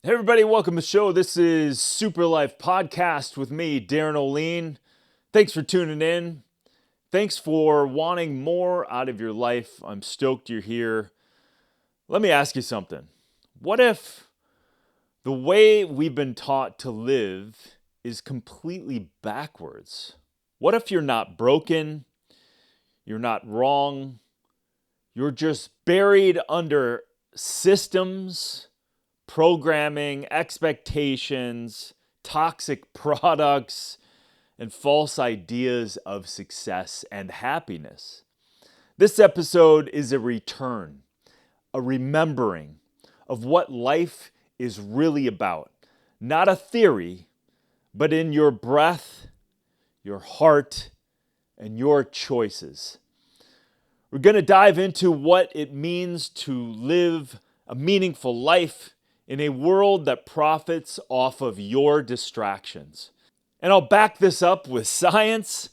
Hey everybody, welcome to the show. This is Super Life Podcast with me, Darin Olien. Thanks for tuning in. Thanks for wanting more out of your life. I'm stoked you're here. Let me ask you something. What if the way we've been taught to live is completely backwards? What if you're not broken, you're not wrong, you're just buried under systems, programming, expectations, toxic products, and false ideas of success and happiness? This episode is a return, a remembering of what life is really about. Not a theory, but in your breath, your heart, and your choices. We're going to dive into what it means to live a meaningful life in a world that profits off of your distractions. And I'll back this up with science,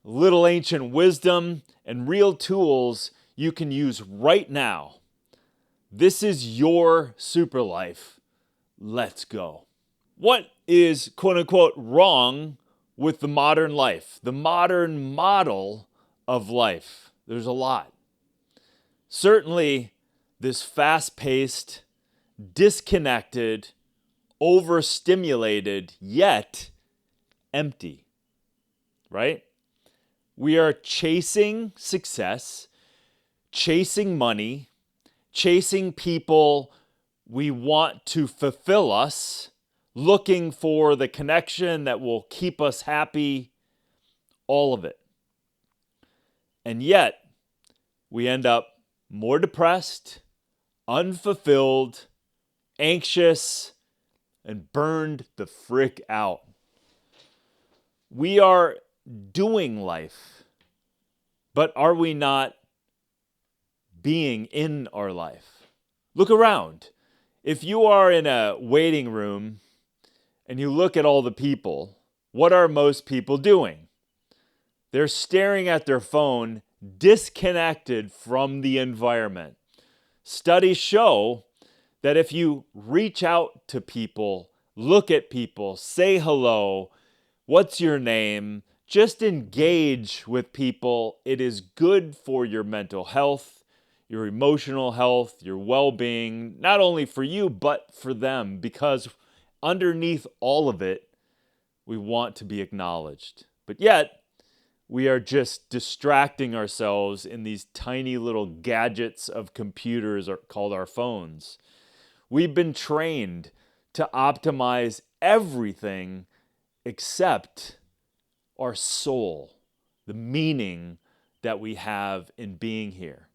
little ancient wisdom, and real tools you can use right now. This is your super life. Let's go. What is quote unquote wrong with the modern life, the modern model of life? There's a lot. Certainly, this fast paced, disconnected, overstimulated, yet empty, right? We are chasing success, chasing money, chasing people we want to fulfill us, looking for the connection that will keep us happy, all of it. And yet, we end up more depressed, unfulfilled, anxious, and burned the frick out. We are doing life, but are we not being in our life? Look around. If you are in a waiting room and you look at all the people, what are most people doing? They're staring at their phone, disconnected from the environment. Studies show that if you reach out to people, look at people, say hello, what's your name, just engage with people, it is good for your mental health, your emotional health, your well-being, not only for you, but for them, because underneath all of it, we want to be acknowledged. But yet, we are just distracting ourselves in these tiny little gadgets of computers called our phones. We've been trained to optimize everything except our soul, the meaning that we have in being here.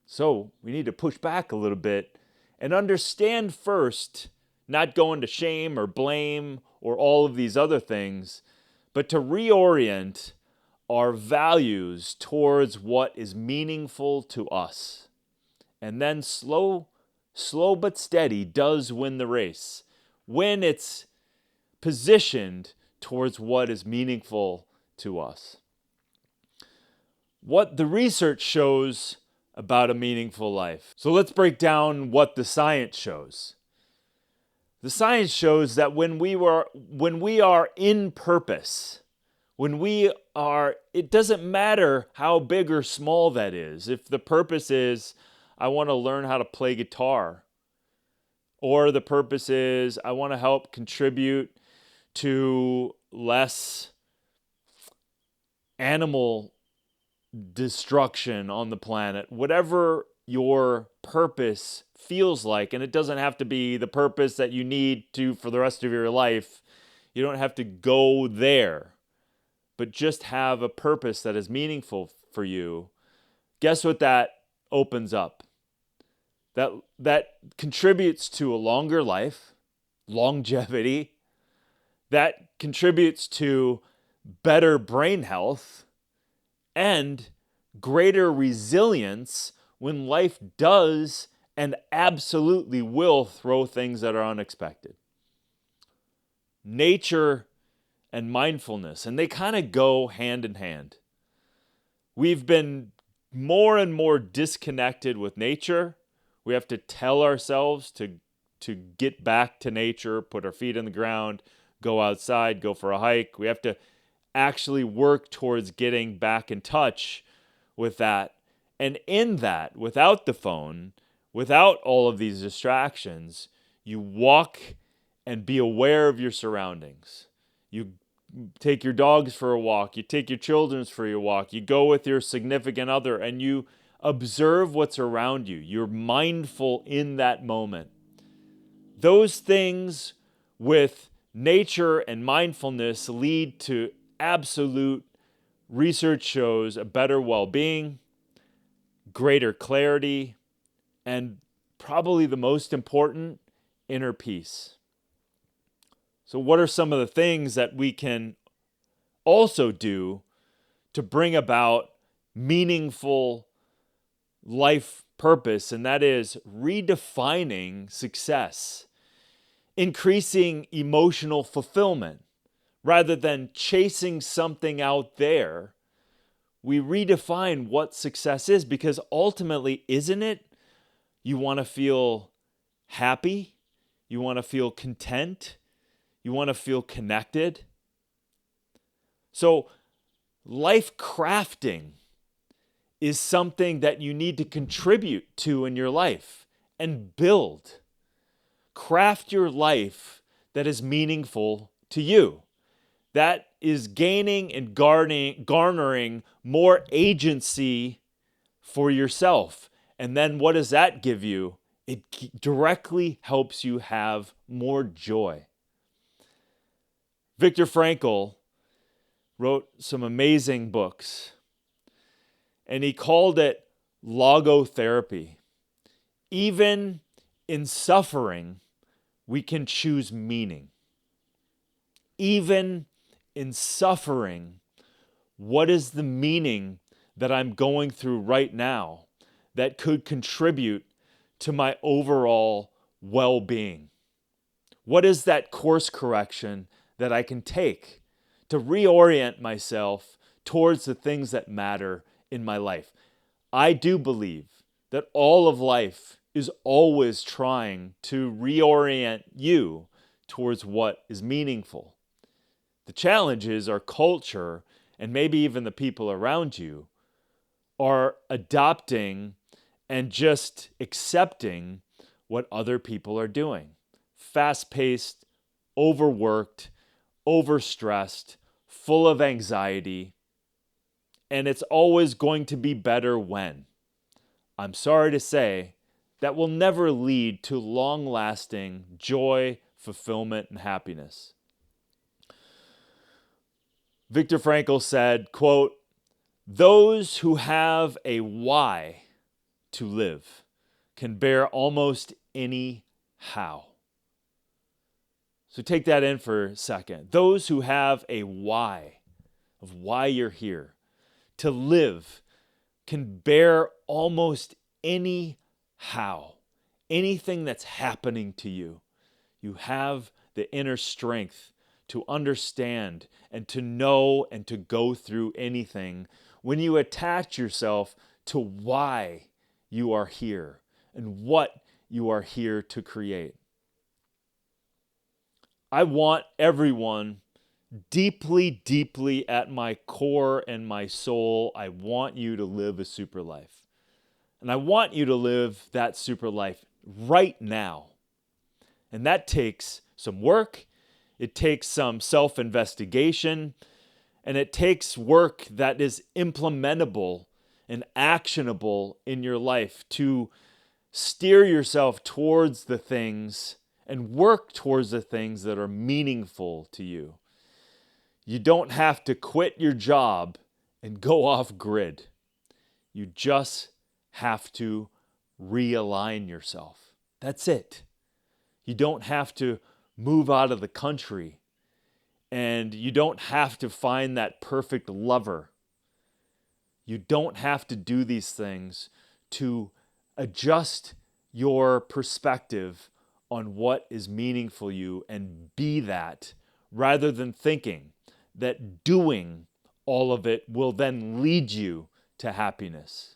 So we need to push back a little bit and understand first, not go into shame or blame or all of these other things, but to reorient our values towards what is meaningful to us. And then slow but steady does win the race when it's positioned towards what is meaningful to us. What the research shows about a meaningful life. So let's break down what the science shows. The science shows that when we are in purpose, it doesn't matter how big or small that is. If the purpose is, I want to learn how to play guitar, or the purpose is, I want to help contribute to less animal destruction on the planet, whatever your purpose feels like, and it doesn't have to be the purpose that you need to for the rest of your life. You don't have to go there, but just have a purpose that is meaningful for you. Guess what that opens up? That contributes to a longer life, longevity. That contributes to better brain health and greater resilience when life does and absolutely will throw things that are unexpected. Nature and mindfulness, and they kind of go hand in hand. We've been more and more disconnected with nature. We have to tell ourselves to to get back to nature, put our feet on the ground, go outside, go for a hike. We have to actually work towards getting back in touch with that. And in that, without the phone, without all of these distractions, you walk and be aware of your surroundings. You take your dogs for a walk, you take your children for your walk, you go with your significant other and you observe what's around you. You're mindful in that moment. Those things with nature and mindfulness lead to absolute, research shows, a better well-being, greater clarity, and probably the most important, inner peace. So what are some of the things that we can also do to bring about meaningful life purpose? And that is redefining success, increasing emotional fulfillment. Rather than chasing something out there, we redefine what success is, because ultimately, isn't it? You want to feel happy, you want to feel content, you want to feel connected. So life crafting is something that you need to contribute to in your life and build. Craft your life that is meaningful to you, that is gaining and garnering more agency for yourself. And then what does that give you? It directly helps you have more joy. Viktor Frankl wrote some amazing books, and he called it logotherapy. Even in suffering, we can choose meaning. Even in suffering, what is the meaning that I'm going through right now that could contribute to my overall well-being? What is that course correction that I can take to reorient myself towards the things that matter in my life? I do believe that all of life is always trying to reorient you towards what is meaningful. The challenge is our culture, and maybe even the people around you, are adopting and just accepting what other people are doing. Fast-paced, overworked, overstressed, full of anxiety, and it's always going to be better when. I'm sorry to say, that will never lead to long-lasting joy, fulfillment, and happiness. Viktor Frankl said, quote, "Those who have a why to live can bear almost any how." So take that in for a second. Those who have a why of why you're here to live can bear almost any how, anything that's happening to you. You have the inner strength to understand and to know and to go through anything when you attach yourself to why you are here and what you are here to create. I want everyone deeply, deeply at my core and my soul, I want you to live a super life. And I want you to live that super life right now. And that takes some work. It takes some self-investigation, and it takes work that is implementable and actionable in your life to steer yourself towards the things and work towards the things that are meaningful to you. You don't have to quit your job and go off grid. You just have to realign yourself. That's it. You don't have to move out of the country, and you don't have to find that perfect lover. You don't have to do these things to adjust your perspective on what is meaningful to you and be that, rather than thinking that doing all of it will then lead you to happiness.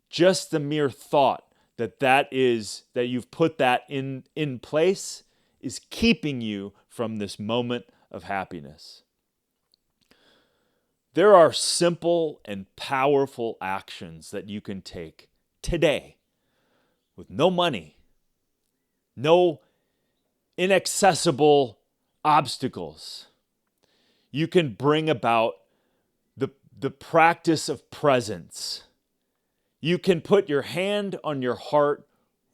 Just the mere thought that you've put that in place is keeping you from this moment of happiness. There are simple and powerful actions that you can take today with no money, no inaccessible obstacles. You can bring about the practice of presence. You can put your hand on your heart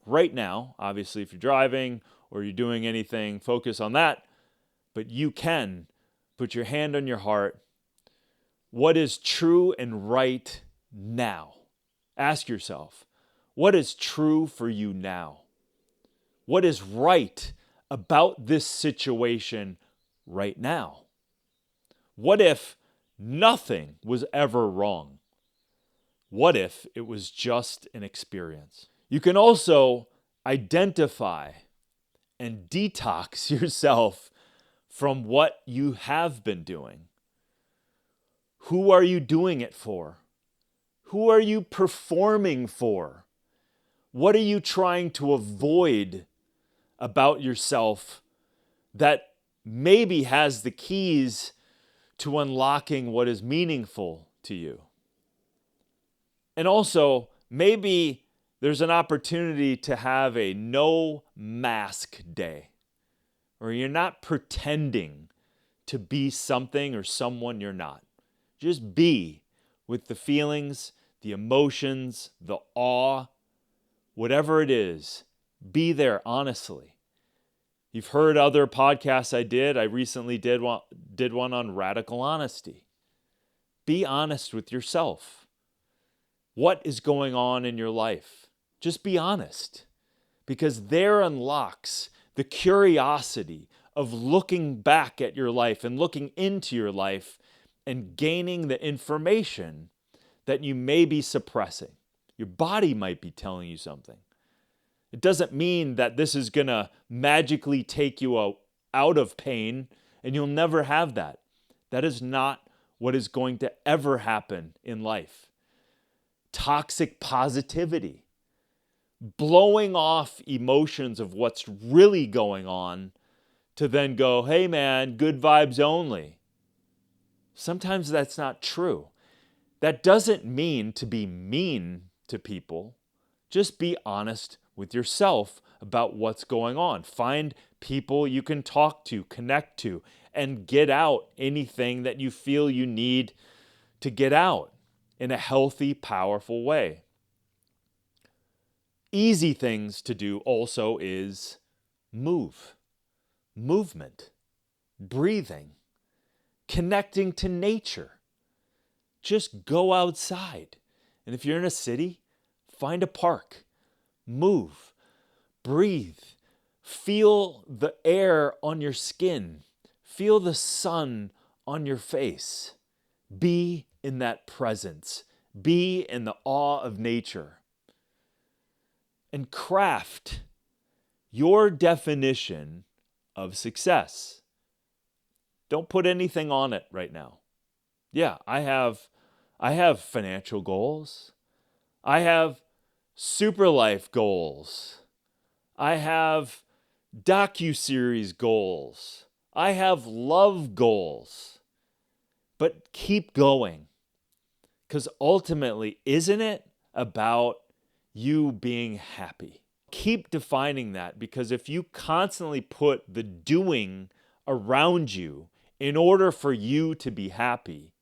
right now. Obviously, if you're driving or you're doing anything, focus on that. But you can put your hand on your heart. What is true and right now? Ask yourself, what is true for you now? What is right about this situation right now? What if nothing was ever wrong? What if it was just an experience? You can also identify and detox yourself from what you have been doing. Who are you doing it for? Who are you performing for? What are you trying to avoid about yourself that maybe has the keys to unlocking what is meaningful to you? And also, maybe there's an opportunity to have a no mask day, where you're not pretending to be something or someone you're not. Just be with the feelings, the emotions, the awe, whatever it is. Be there honestly. You've heard other podcasts I did. I recently did one on radical honesty. Be honest with yourself. What is going on in your life? Just be honest, because there unlocks the curiosity of looking back at your life and looking into your life and gaining the information that you may be suppressing. Your body might be telling you something. It doesn't mean that this is going to magically take you out of pain and you'll never have that. That is not what is going to ever happen in life. Toxic positivity, blowing off emotions of what's really going on to then go, hey man, good vibes only. Sometimes that's not true. That doesn't mean to be mean to people. Just be honest with yourself about what's going on. Find people you can talk to, connect to, and get out anything that you feel you need to get out in a healthy, powerful way. Easy things to do also is movement, breathing, connecting to nature. Just go outside. And if you're in a city, find a park. Move, breathe, feel the air on your skin, feel the sun on your face. Be in that presence. Be in the awe of nature. And craft your definition of success. Don't put anything on it right now. Yeah, I have financial goals. I have super life goals. I have docuseries goals. I have love goals. But keep going. Because ultimately, isn't it about you being happy? Keep defining that, because if you constantly put the doing around you in order for you to be happy,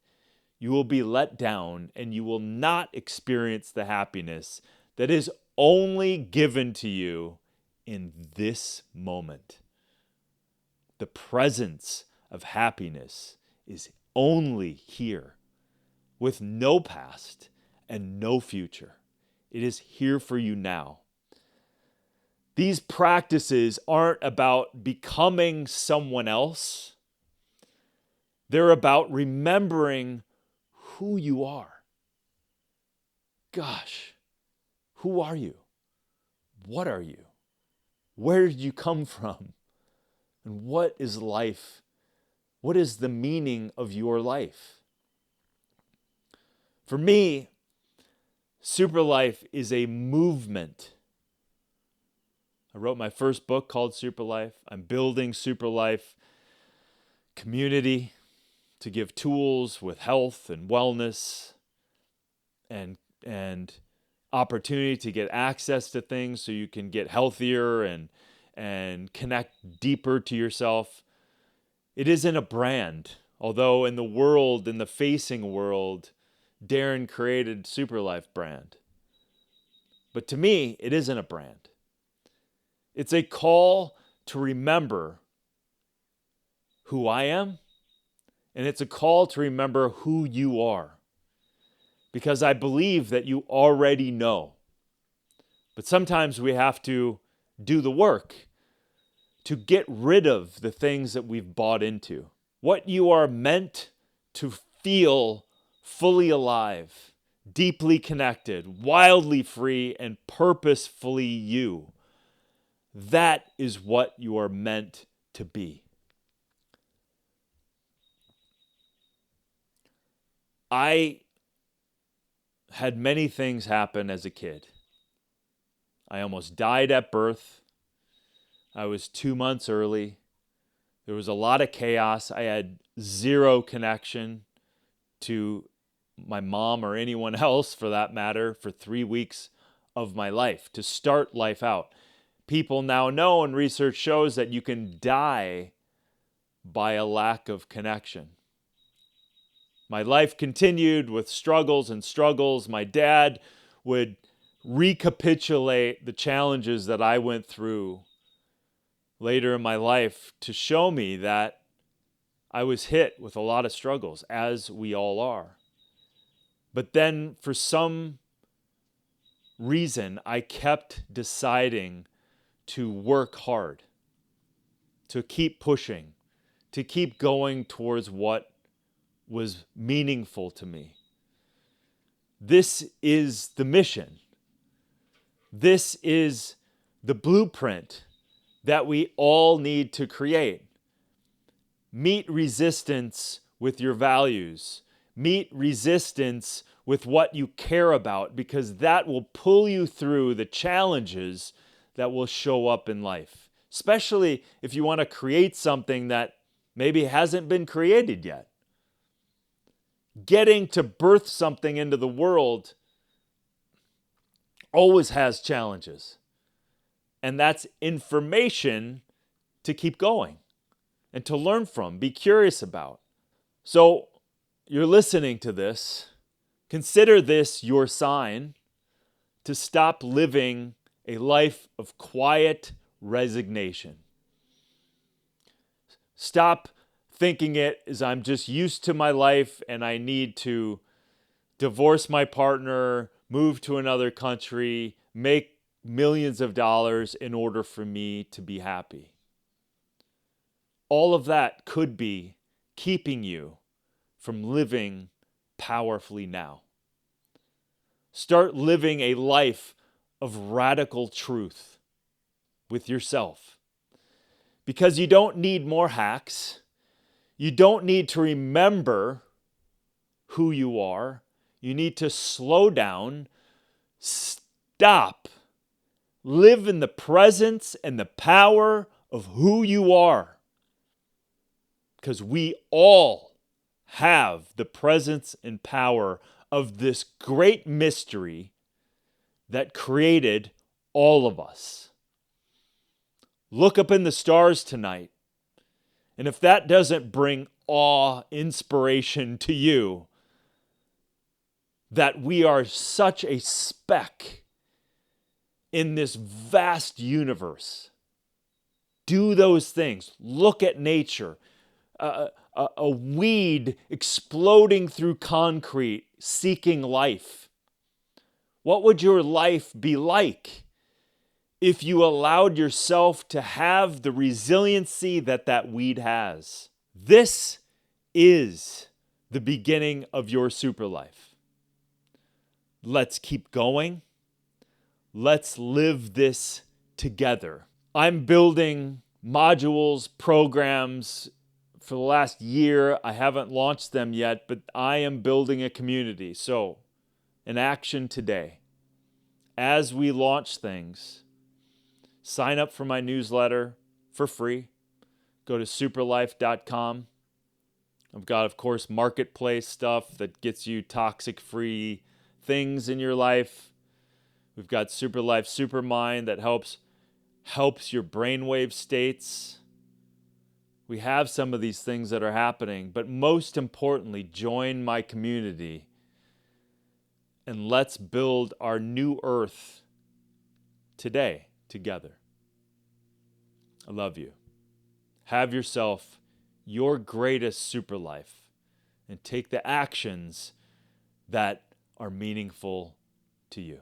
you will be let down and you will not experience the happiness that is only given to you in this moment. The presence of happiness is only here, with no past and no future. It is here for you now. These practices aren't about becoming someone else. They're about remembering who you are. Gosh, who are you? What are you? Where did you come from? And what is life? What is the meaning of your life? For me, super life is a movement I wrote my first book called Super Life. I'm building Super Life community to give tools with health and wellness and opportunity to get access to things so you can get healthier and connect deeper to yourself. It isn't a brand, although in the facing world, Darin created Super Life brand. But to me, it isn't a brand. It's a call to remember who I am, and it's a call to remember who you are. Because I believe that you already know. But sometimes we have to do the work to get rid of the things that we've bought into. What you are meant to feel fully alive, deeply connected, wildly free, and purposefully you. That is what you are meant to be. I had many things happen as a kid. I almost died at birth. I was 2 months early. There was a lot of chaos. I had zero connection to my mom or anyone else for that matter for 3 weeks of my life to start life out. People now know, and research shows, that you can die by a lack of connection. My life continued with struggles and struggles. My dad would recapitulate the challenges that I went through later in my life to show me that I was hit with a lot of struggles, as we all are. But then for some reason, I kept deciding to work hard, to keep pushing, to keep going towards what was meaningful to me. This is the mission. This is the blueprint that we all need to create. Meet resistance with your values. Meet resistance with what you care about, because that will pull you through the challenges that will show up in life, especially if you want to create something that maybe hasn't been created yet. Getting to birth something into the world always has challenges. And that's information to keep going and to learn from, be curious about. So you're listening to this. Consider this your sign to stop living a life of quiet resignation. Stop thinking it as I'm just used to my life and I need to divorce my partner, move to another country, make millions of dollars in order for me to be happy. All of that could be keeping you from living powerfully now. Start living a life of radical truth with yourself. Because you don't need more hacks. You don't need to remember who you are. You need to slow down, stop, live in the presence and the power of who you are. Because we all have the presence and power of this great mystery that created all of us. Look up in the stars tonight. And if that doesn't bring awe, inspiration to you, that we are such a speck in this vast universe, do those things. Look at nature. A weed exploding through concrete, seeking life. What would your life be like if you allowed yourself to have the resiliency that that weed has? This is the beginning of your super life. Let's keep going. Let's live this together. I'm building modules, programs for the last year. I haven't launched them yet, but I am building a community. So, an action today. As we launch things, Sign up for my newsletter for free. Go to superlife.com. I've got, of course, marketplace stuff that gets you toxic-free things in your life. We've got Superlife SuperMind that helps your brainwave states. We have some of these things that are happening, but most importantly, join my community and let's build our new earth today together. I love you. Have yourself your greatest super life and take the actions that are meaningful to you.